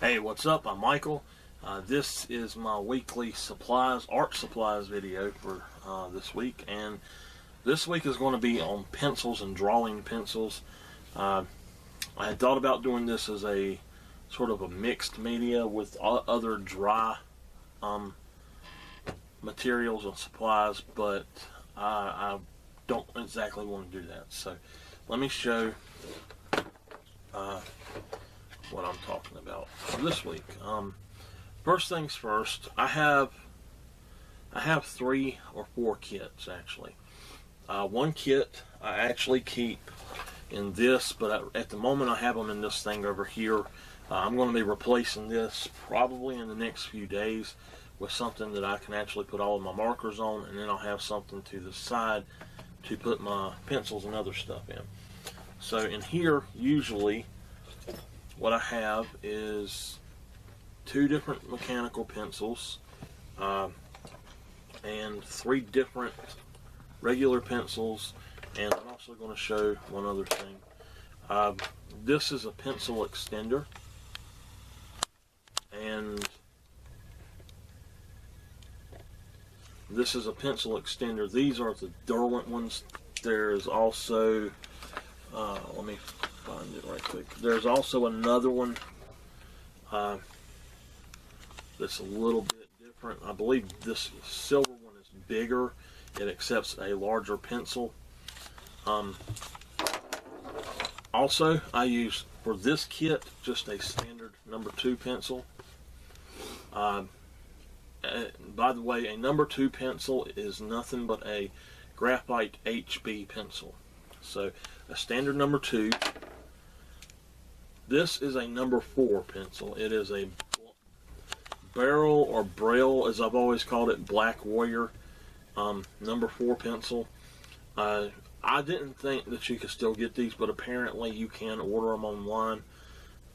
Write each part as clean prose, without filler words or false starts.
Hey, what's up? I'm Michael. This is my weekly art supplies video for this week, and this week is going to be on pencils and drawing pencils. I had thought about doing this as a sort of a mixed media with other dry materials and supplies, but I don't exactly want to do that. So let me show what I'm talking about for this week. First things first, I have 3 or 4 kits actually. One kit I actually keep in this, but at the moment I have them in this thing over here. I'm going to be replacing this probably in the next few days with something that I can actually put all of my markers on, and then I'll have something to the side to put my pencils and other stuff in. So in here, usually what I have is 2 different mechanical pencils and 3 different regular pencils, and I'm also going to show one other thing. This is a pencil extender, and this is a pencil extender. These are the Derwent ones. There's also let me find it right quick. There's also another one that's a little bit different. I believe this silver one is bigger. It accepts a larger pencil. Also, I use for this kit just a standard number 2 pencil. By the way, a number 2 pencil is nothing but a graphite HB pencil. So a standard number 2. This is a number 4 pencil. It is a barrel or braille, as I've always called it, Black Warrior number 4 pencil. I didn't think that you could still get these, but apparently you can order them online.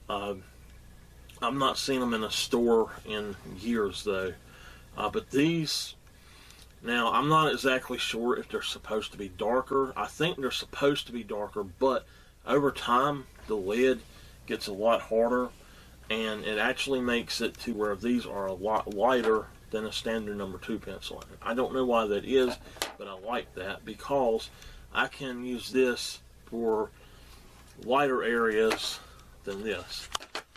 I've not seen them in a store in years though. But these, now I'm not exactly sure if they're supposed to be darker. I think they're supposed to be darker, but over time the lead gets a lot harder, and it actually makes it to where these are a lot lighter than a standard number 2 pencil. I don't know why that is, but I like that because I can use this for lighter areas than this.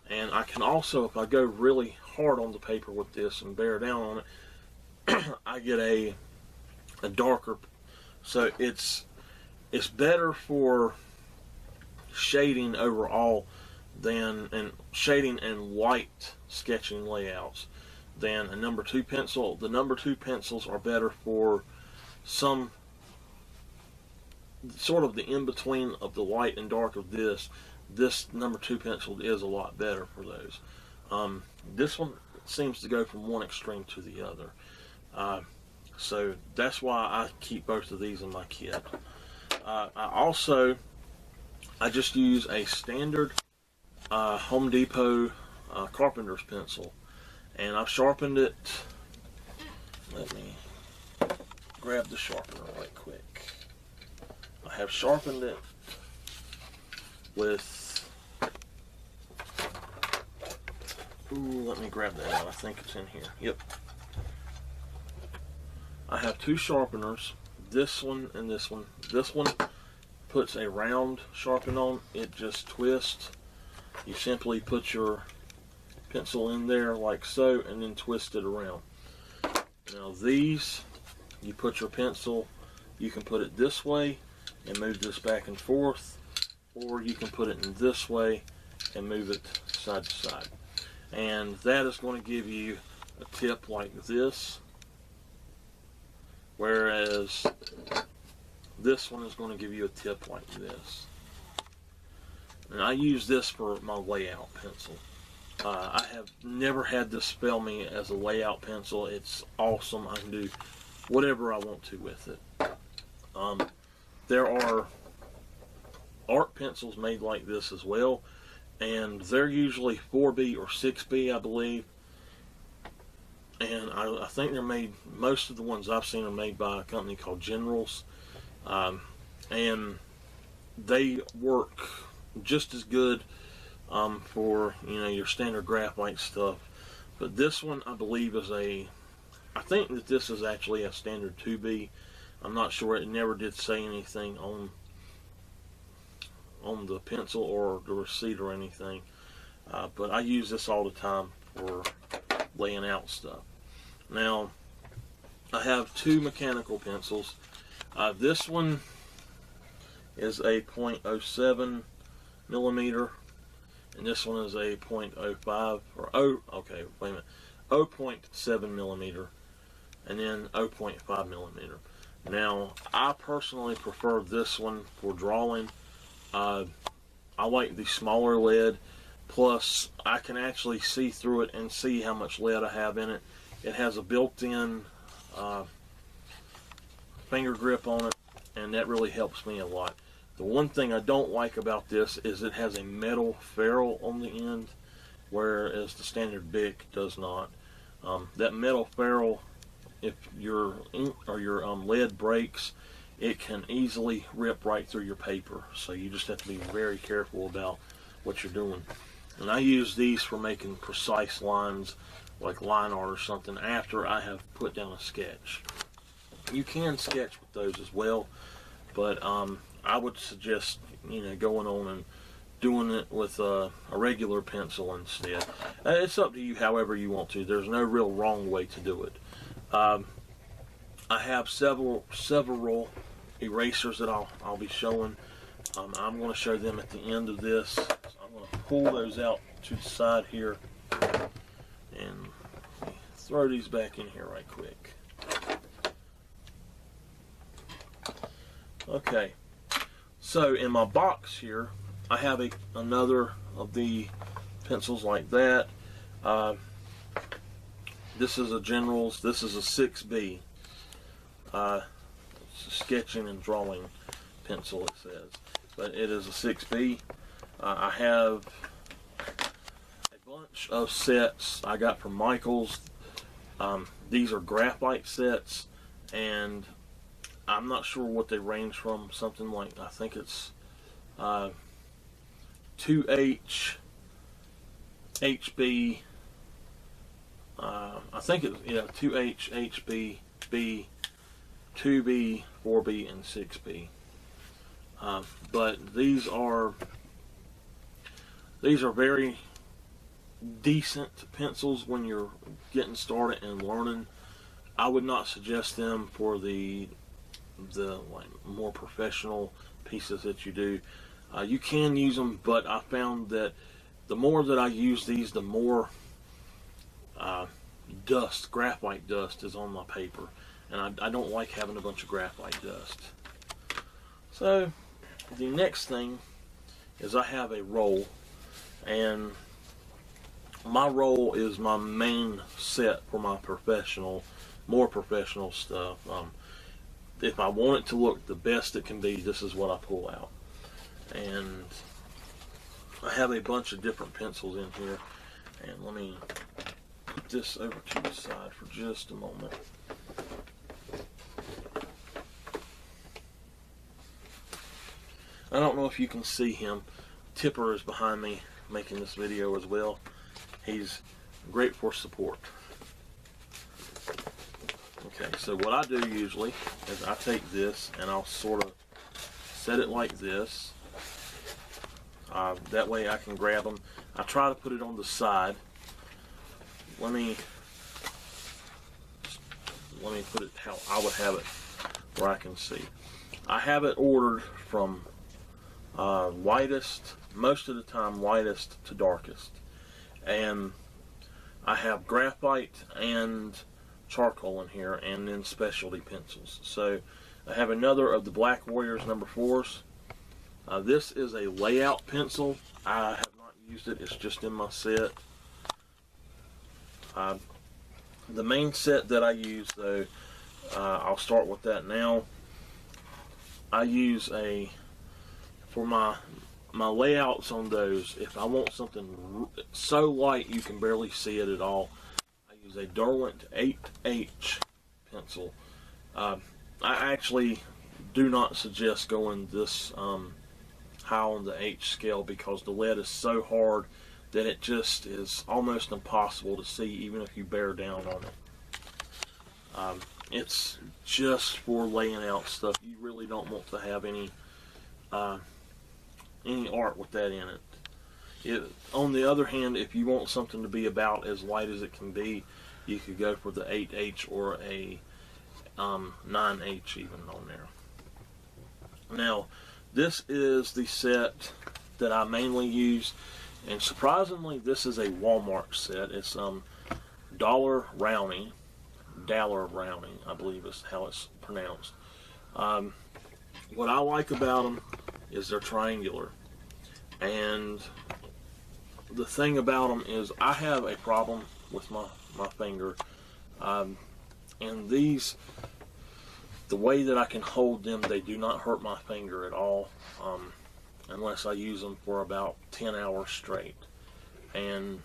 And I can also, if I go really hard on the paper with this and bear down on it, I get a darker. So it's better for shading overall and shading and light sketching layouts than a number 2 pencil. The number 2 pencils are better for some sort of the in-between of the light and dark of this. This number 2 pencil is a lot better for those. This one seems to go from one extreme to the other. So that's why I keep both of these in my kit. I just use a standard Home Depot carpenter's pencil, and I've sharpened it. Let me grab the sharpener right quick. I have sharpened it with, let me grab that out. I think it's in here. Yep. I have 2 sharpeners, this one and this one. This one puts a round sharpen on. It just twists. You simply put your pencil in there like so and then twist it around. Now these, you put your pencil, you can put it this way and move this back and forth, or you can put it in this way and move it side to side. And that is going to give you a tip like this, whereas this one is going to give you a tip like this. And I use this for my layout pencil. I have never had this fail me as a layout pencil. It's awesome. I can do whatever I want to with it. There are art pencils made like this as well, and they're usually 4B or 6B, I believe. And I think they're made, most of the ones I've seen are made by a company called Generals, and they work just as good for, you know, your standard graphite stuff. But this one, I believe, is I think that this is actually a standard 2B. I'm not sure. It never did say anything on the pencil or the receipt or anything. But I use this all the time for laying out stuff. Now, I have two mechanical pencils. This one is a .07 millimeter, and this one is a .05 or okay, wait a minute, 0.7 millimeter, and then 0.5 millimeter. Now, I personally prefer this one for drawing. I like the smaller lead, plus I can actually see through it and see how much lead I have in it. It has a built-in finger grip on it, and that really helps me a lot. The one thing I don't like about this is it has a metal ferrule on the end, whereas the standard Bic does not. That metal ferrule, if your ink or your lead breaks, it can easily rip right through your paper. So you just have to be very careful about what you're doing. And I use these for making precise lines, like line art or something, after I have put down a sketch. You can sketch with those as well, but I would suggest, you know, going on and doing it with a regular pencil instead. It's up to you however you want to. There's no real wrong way to do it. I have several erasers that I'll be showing. I'm going to show them at the end of this. So I'm going to pull those out to the side here and throw these back in here right quick. Okay, so in my box here, I have another of the pencils like that. This is a General's. This is a 6B. It's a sketching and drawing pencil, it says, but it is a 6B. I have a bunch of sets I got from Michael's. These are graphite sets, and I'm not sure what they range from. Something like, I think it's 2H, HB, I think it's, yeah, 2H, HB, B, 2B, 4B, and 6B. But these are very decent pencils when you're getting started and learning. I would not suggest them for the like more professional pieces that you do. You can use them, but I found that the more that I use these, the more graphite dust is on my paper, and I don't like having a bunch of graphite dust. So the next thing is I have a roll, and my roll is my main set for my more professional stuff. If I want it to look the best it can be, this is what I pull out. And I have a bunch of different pencils in here, and let me put this over to the side for just a moment. I don't know if you can see him. Tipper is behind me making this video as well. He's great for support. Okay, so what I do usually is I take this and I'll sort of set it like this. That way I can grab them. I try to put it on the side. Let me put it how I would have it where I can see. I have it ordered from lightest, most of the time lightest to darkest. And I have graphite and charcoal in here, and then specialty pencils. So I have another of the Black Warriors number 4s. This is a layout pencil. I have not used it. It's just in my set. The main set that I use, though, I'll start with that now. I use for my layouts on those, if I want something so light you can barely see it at all, I use a Derwent 8H pencil. I actually do not suggest going this high on the H scale because the lead is so hard that it just is almost impossible to see even if you bear down on it. It's just for laying out stuff. You really don't want to have any art with that in it. On the other hand, if you want something to be about as light as it can be, you could go for the 8H or a 9H even on there. Now, this is the set that I mainly use, and surprisingly, this is a Walmart set. It's Daler Rowney, I believe is how it's pronounced. What I like about them is they're triangular, and the thing about them is I have a problem with my finger, and these, the way that I can hold them, they do not hurt my finger at all, unless I use them for about 10 hours straight. And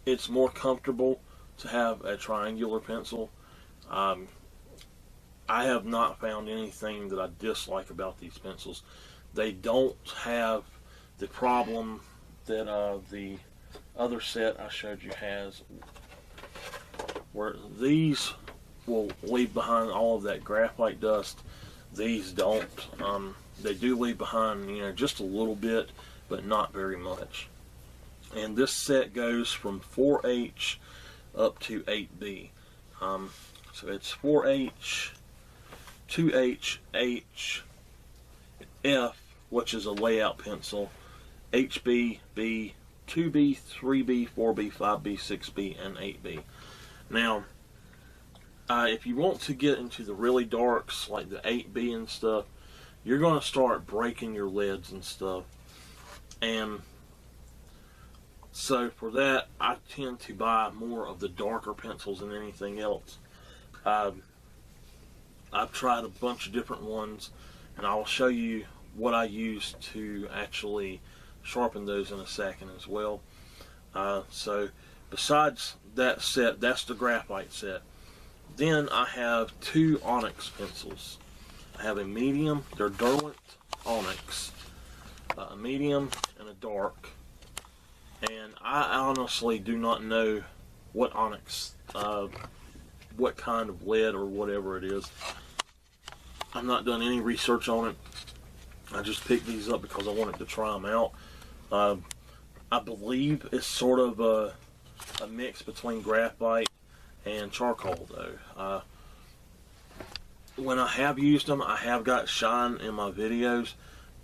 it's more comfortable to have a triangular pencil. I have not found anything that I dislike about these pencils. They don't have the problem that the other set I showed you has, where these will leave behind all of that graphite dust. These don't. They do leave behind, just a little bit, but not very much. And this set goes from 4H up to 8B. So it's 4H, 2H, H, F, which is a layout pencil, HB, B, 2B, 3B, 4B, 5B, 6B, and 8B. Now, if you want to get into the really darks, like the 8B and stuff, you're going to start breaking your leads and stuff. And so for that, I tend to buy more of the darker pencils than anything else. I've tried a bunch of different ones, and I'll show you what I use to actually sharpen those in a second as well. So besides that set, that's the graphite set. Then I have two onyx pencils. I have a medium, they're Derwent Onyx, a medium and a dark. And I honestly do not know what onyx, what kind of lead or whatever it is. I've not done any research on it. I just picked these up because I wanted to try them out. I believe it's sort of a mix between graphite and charcoal, though. When I have used them, I have got shine in my videos,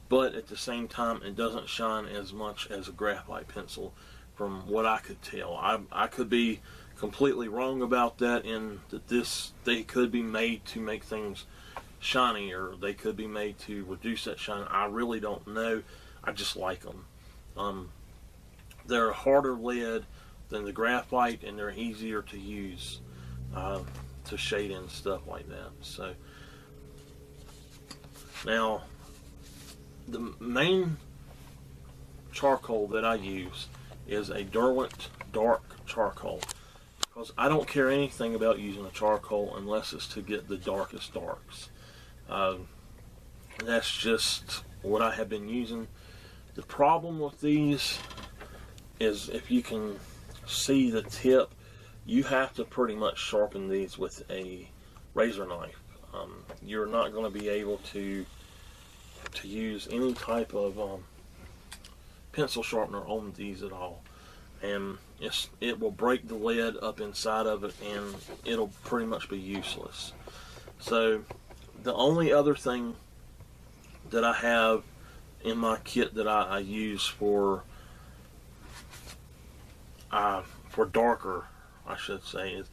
but at the same time, it doesn't shine as much as a graphite pencil, from what I could tell. I could be completely wrong about that, in that they could be made to make things shinier. They could be made to reduce that shine. I really don't know. I just like them. They're a harder lead than the graphite, and they're easier to use to shade in stuff like that. So now, the main charcoal that I use is a Derwent dark charcoal, because I don't care anything about using a charcoal unless it's to get the darkest darks. That's just what I have been using. The problem with these is, if you can see the tip, you have to pretty much sharpen these with a razor knife. You're not going to be able to use any type of pencil sharpener on these at all, and it will break the lead up inside of it, and it'll pretty much be useless. So the only other thing that I have in my kit that I use for darker, I should say, is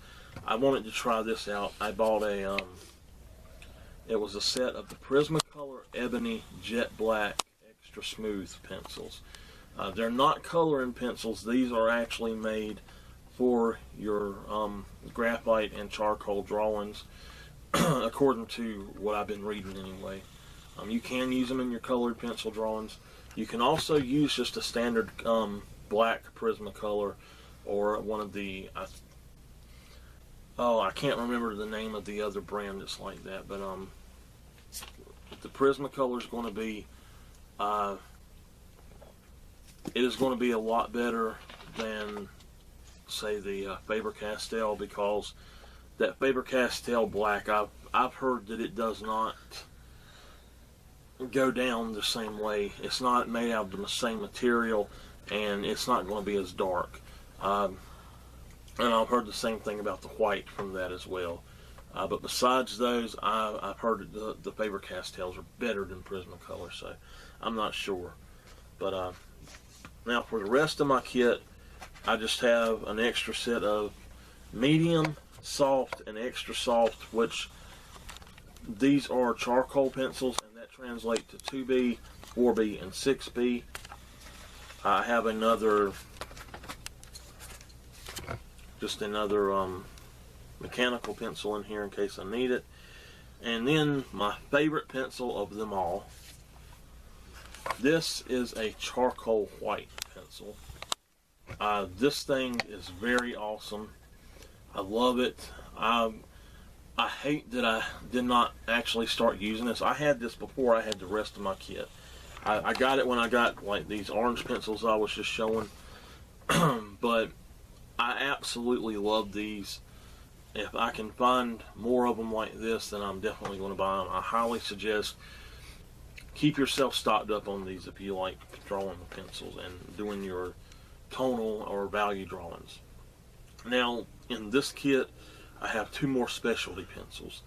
I wanted to try this out. I bought it was a set of the Prismacolor Ebony Jet Black Extra Smooth pencils. They're not coloring pencils. These are actually made for your graphite and charcoal drawings, according to what I've been reading anyway. You can use them in your colored pencil drawings. You can also use just a standard black Prismacolor, or one of the, I can't remember the name of the other brand that's like that, but the Prismacolor is going to be it is going to be a lot better than, say, the Faber-Castell, because that Faber-Castell black, I've heard that it does not go down the same way. It's not made out of the same material, and it's not going to be as dark. And I've heard the same thing about the white from that as well. But besides those, I've heard that the Faber-Castells are better than Prismacolor, so I'm not sure. But now for the rest of my kit, I just have an extra set of medium, soft, and extra soft, which these are charcoal pencils, and that translates to 2B, 4B, and 6B. I have another, just another mechanical pencil in here in case I need it. And then my favorite pencil of them all. This is a charcoal white pencil. This thing is very awesome. I love it. I hate that I did not actually start using this. I had this before I had the rest of my kit. I got it when I got like these orange pencils I was just showing. But I absolutely love these. If I can find more of them like this, then I'm definitely going to buy them. I highly suggest keep yourself stocked up on these if you like drawing with pencils and doing your tonal or value drawings. Now, in this kit, I have two more specialty pencils.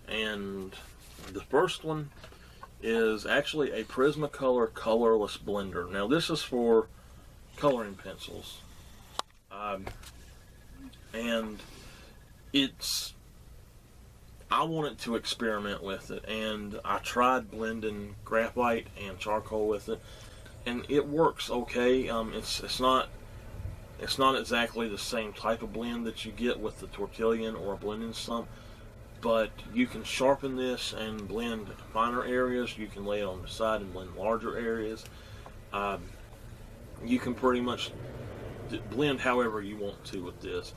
And the first one is actually a Prismacolor colorless blender. Now, this is for coloring pencils. And I wanted to experiment with it, and I tried blending graphite and charcoal with it, and it works okay. It's not exactly the same type of blend that you get with the Tortillon or a blending stump, but you can sharpen this and blend finer areas. You can lay it on the side and blend larger areas. You can pretty much blend however you want to with this,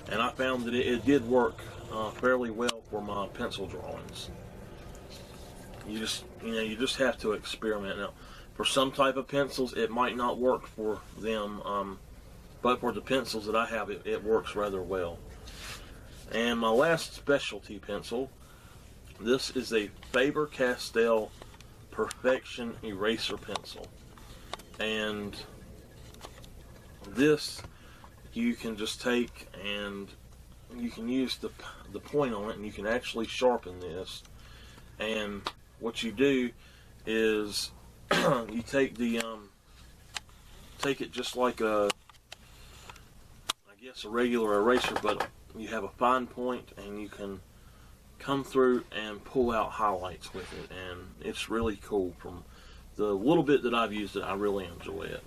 and I found that it did work fairly well for my pencil drawings. You just have to experiment. Now, for some type of pencils, it might not work for them, but for the pencils that I have, it works rather well. And my last specialty pencil, this is a Faber-Castell Perfection Eraser Pencil, and this you can just take and you can use the point on it, and you can actually sharpen this. And what you do is you take it just like a regular eraser, but you have a fine point, and you can come through and pull out highlights with it, and it's really cool. From the little bit that I've used it, I really enjoy it.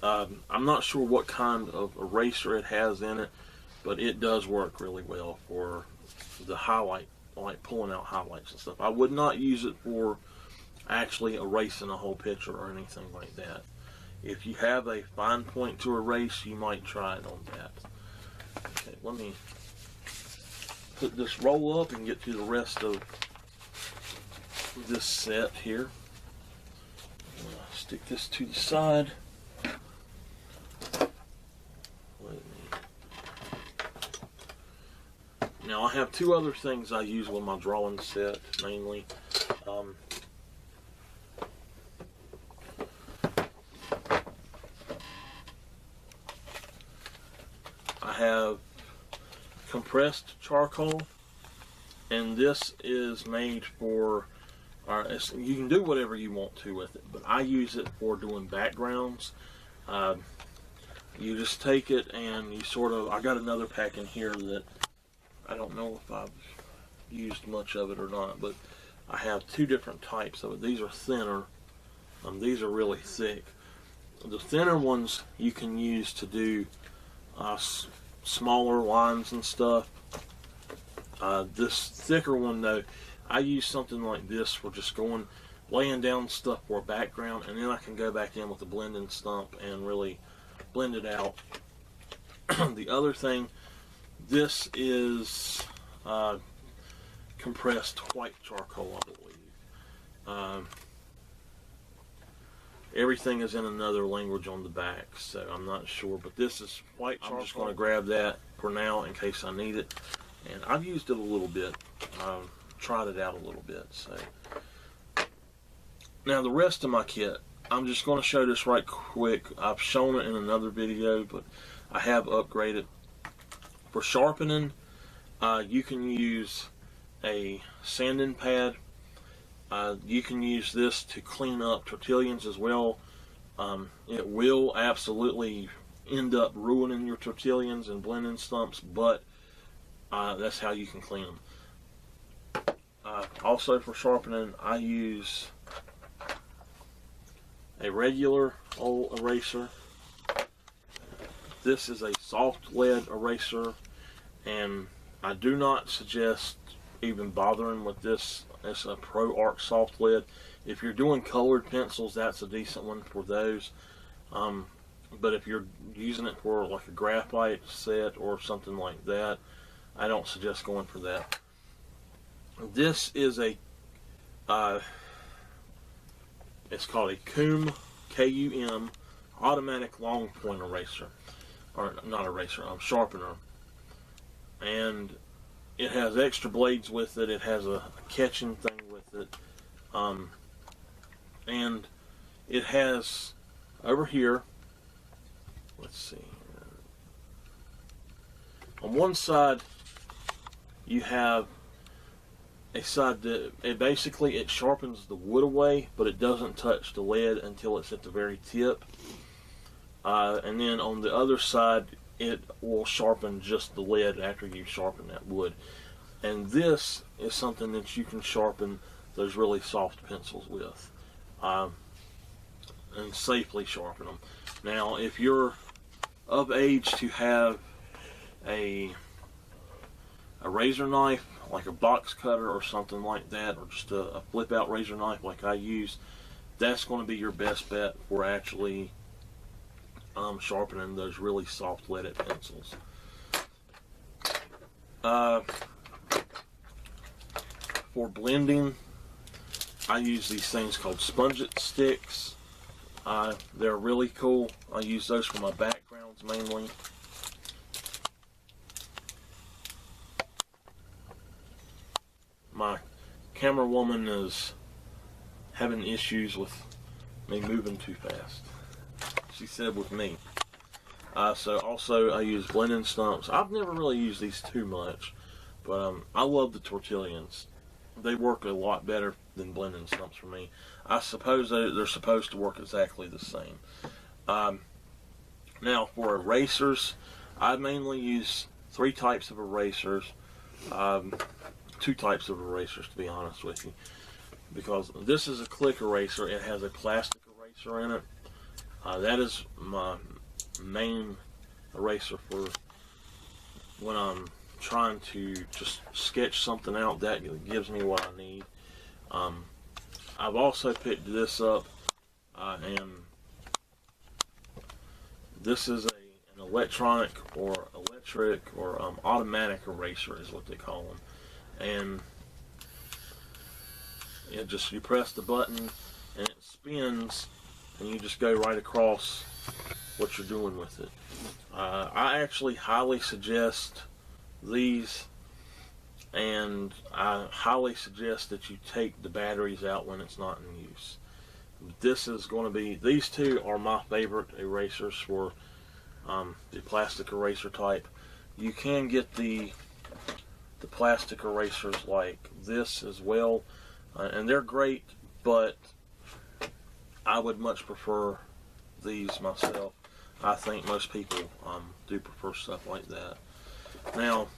I'm not sure what kind of eraser it has in it, but it does work really well for the highlight, like pulling out highlights and stuff. I would not use it for actually erasing a whole picture or anything like that. If you have a fine point to erase, you might try it on that. Okay, let me put this roll up and get to the rest of this set here. Stick this to the side. Now, I have two other things I use with my drawing set, mainly. I have compressed charcoal, and this is made for, you can do whatever you want to with it, but I use it for doing backgrounds. You just take it and you I got another pack in here that I don't know if I've used much of it or not, but I have two different types of it. These are thinner, these are really thick. The thinner ones you can use to do smaller lines and stuff. This thicker one, though, I use something like this for just laying down stuff for a background, and then I can go back in with the blending stump and really blend it out. The other thing, this is compressed white charcoal, I believe. everything is in another language on the back, so I'm not sure. But this is white charcoal. I'm just going to grab that for now in case I need it. And I've used it a little bit. Tried it out a little bit. So now the rest of my kit, I'm just going to show this right quick. I've shown it in another video, but I have upgraded. For sharpening, you can use a sanding pad. You can use this to clean up tortillas as well. It will absolutely end up ruining your tortillas and blending stumps, but that's how you can clean them. Also for sharpening, I use a regular old eraser. This is a soft lead eraser, and I do not suggest even bothering with this. It's a Pro Art soft lead. If you're doing colored pencils, that's a decent one for those. But if you're using it for like a graphite set or something like that, I don't suggest going for that. This is a it's called a Cum, K-U-M, automatic long point eraser, or not eraser, sharpener, and it has extra blades with it. It has a catching thing with it, and it has over here, let's see, on one side you have a side that it sharpens the wood away, but it doesn't touch the lead until it's at the very tip, and then on the other side it will sharpen just the lead after you sharpen that wood. And this is something that you can sharpen those really soft pencils with, and safely sharpen them. Now, if you're of age to have a razor knife, like a box cutter or something like that, or just a flip out razor knife like I use, that's going to be your best bet for actually sharpening those really soft leaded pencils. For blending, I use these things called Spongit sticks. They're really cool. I use those for my backgrounds mainly. My camera woman is having issues with me moving too fast. She said with me. So also I use blending stumps. I've never really used these too much, but I love the tortillas. They work a lot better than blending stumps for me. I suppose they're supposed to work exactly the same. Now for erasers, I mainly use 3 types of erasers. 2 types of erasers, to be honest with you, because this is a click eraser. It has a plastic eraser in it. That is my main eraser for when I'm trying to just sketch something out that gives me what I need. I've also picked this up, and this is an electronic or electric or automatic eraser is what they call them. And it just, you press the button and it spins, and you just go right across what you're doing with it. I actually highly suggest these, and I highly suggest that you take the batteries out when it's not in use. This is going to be, these 2 are my favorite erasers for the plastic eraser type. You can get the plastic erasers like this as well, and they're great, but I would much prefer these myself. I think most people do prefer stuff like that. Now,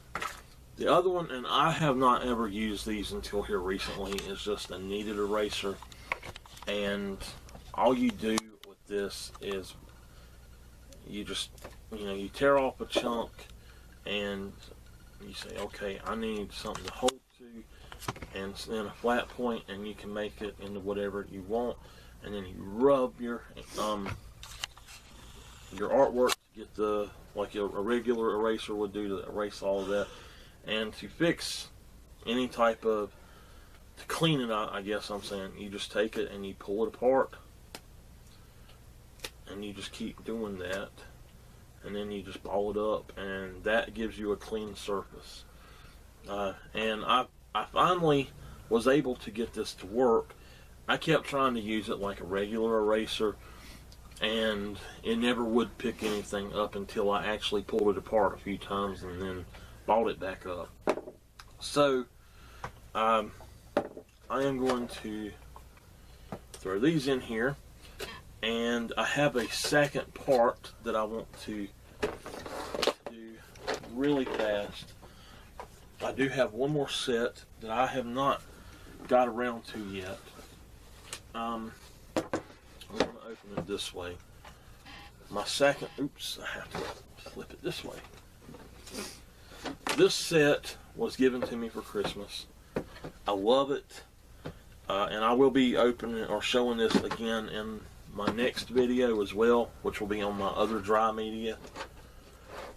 the other one, and I have not ever used these until here recently, is just a kneaded eraser. And all you do with this is you just, you tear off a chunk and you say, okay, I need something to hold to, and then a flat point, and you can make it into whatever you want, and then you rub your artwork to get the, like a regular eraser would do to erase all of that. And to fix any type of, to clean it out, I guess I'm saying, you just take it and you pull it apart, and you just keep doing that, and then you just ball it up, and that gives you a clean surface. And I finally was able to get this to work. I kept trying to use it like a regular eraser, and it never would pick anything up until I actually pulled it apart a few times and then balled it back up. So I am going to throw these in here, and I have a second part that I want to do really fast. I do have one more set that I have not got around to yet. I'm going to open it this way. My second, oops, I have to flip it this way. This set was given to me for Christmas. I love it, and I will be opening or showing this again in my next video as well, which will be on my other dry media.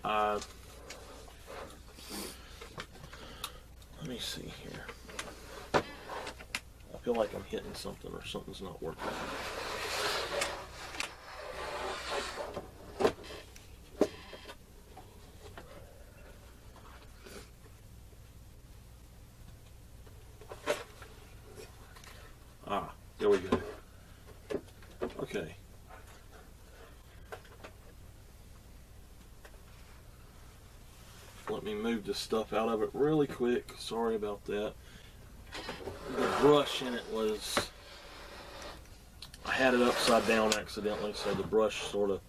Let me see here. I feel like I'm hitting something or something's not working. There we go. Okay. Let me move this stuff out of it really quick. Sorry about that. The brush in it was, I had it upside down accidentally, so the brush sort of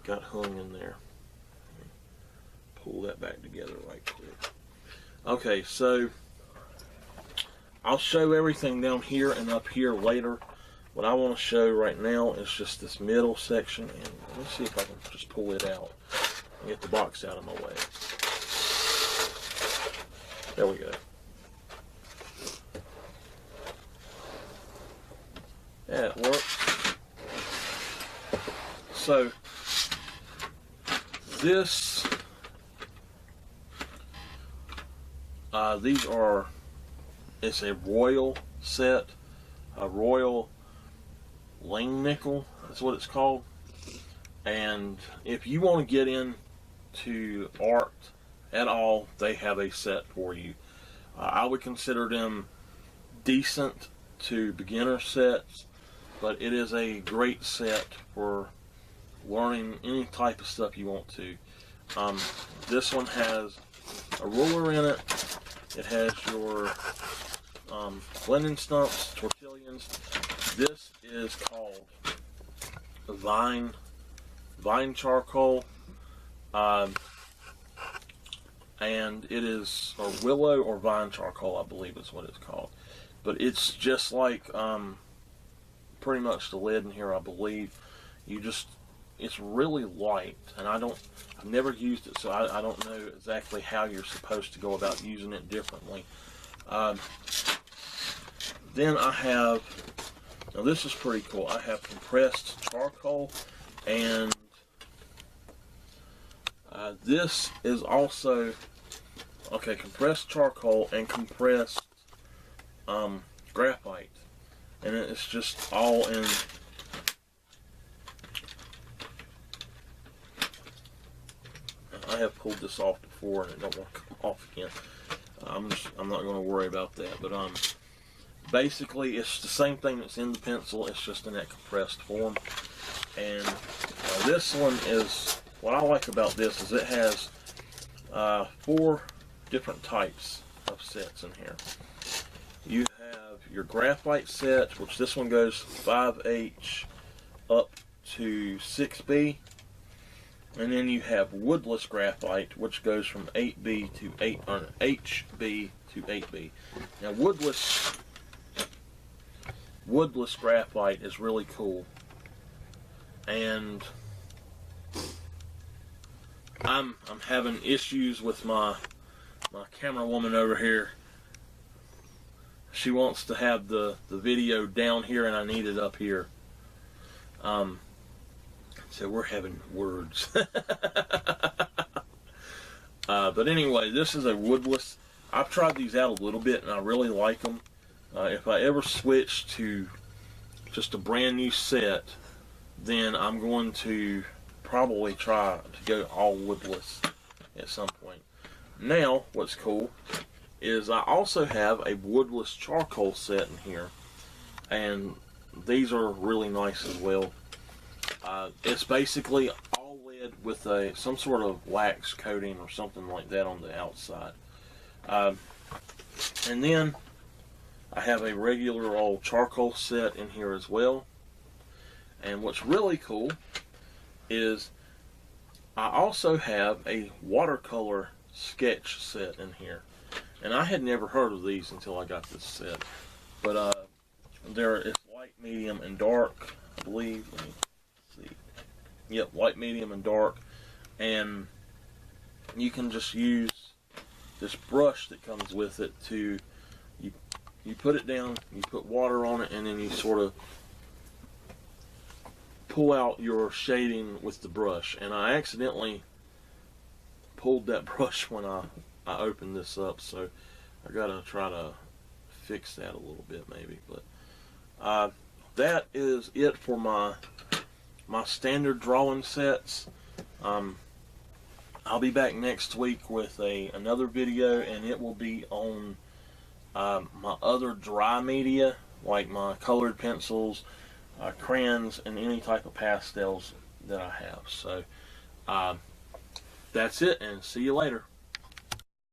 got hung in there. Pull that back together right quick. Okay, so I'll show everything down here and up here later. What I want to show right now is just this middle section, and let me see if I can just pull it out and get the box out of my way. There we go. Yeah, it works. So this, these are, it's a Royal set, a Royal Lane Nickel, that's what it's called. And if you want to get into art at all, they have a set for you. I would consider them decent to beginner sets, but it is a great set for learning any type of stuff you want to. This one has a ruler in it. It has your blending stumps, tortillions. This is called vine charcoal, and it is willow or vine charcoal, I believe is what it's called. But it's just like pretty much the lid in here, I believe. It's really light, and I've never used it, so I don't know exactly how you're supposed to go about using it differently. Then I have, now this is pretty cool, I have compressed charcoal, and this is also, okay, compressed charcoal and compressed graphite, and it's just all in. I have pulled this off before and it don't want to come off again. I'm not going to worry about that, but basically it's the same thing that's in the pencil, it's just in that compressed form. And this one is, what I like about this is it has 4 different types of sets in here. You have your graphite set, which this one goes 5H up to 6B. And then you have woodless graphite, which goes from 8B to HB to 8B. Now woodless graphite is really cool, and I'm having issues with my camera woman over here. She wants to have the video down here, and I need it up here. So we're having words. But anyway, this is a woodless. I've tried these out a little bit and I really like them. If I ever switch to just a brand new set, then I'm going to probably try to go all woodless at some point. Now, what's cool is I also have a woodless charcoal set in here, and these are really nice as well. It's basically all lead with some sort of wax coating or something like that on the outside. And then I have a regular old charcoal set in here as well. And what's really cool is I also have a watercolor sketch set in here. And I had never heard of these until I got this set. But it's light, medium, and dark, I believe. Let me see. Yep, light, medium, and dark. And you can just use this brush that comes with it to, you put it down, you put water on it, and then you sort of pull out your shading with the brush. And I accidentally pulled that brush when I opened this up, so I gotta try to fix that a little bit maybe. But that is it for my standard drawing sets. I'll be back next week with another video, and it will be on my other dry media, like my colored pencils, crayons, and any type of pastels that I have. So that's it, and see you later.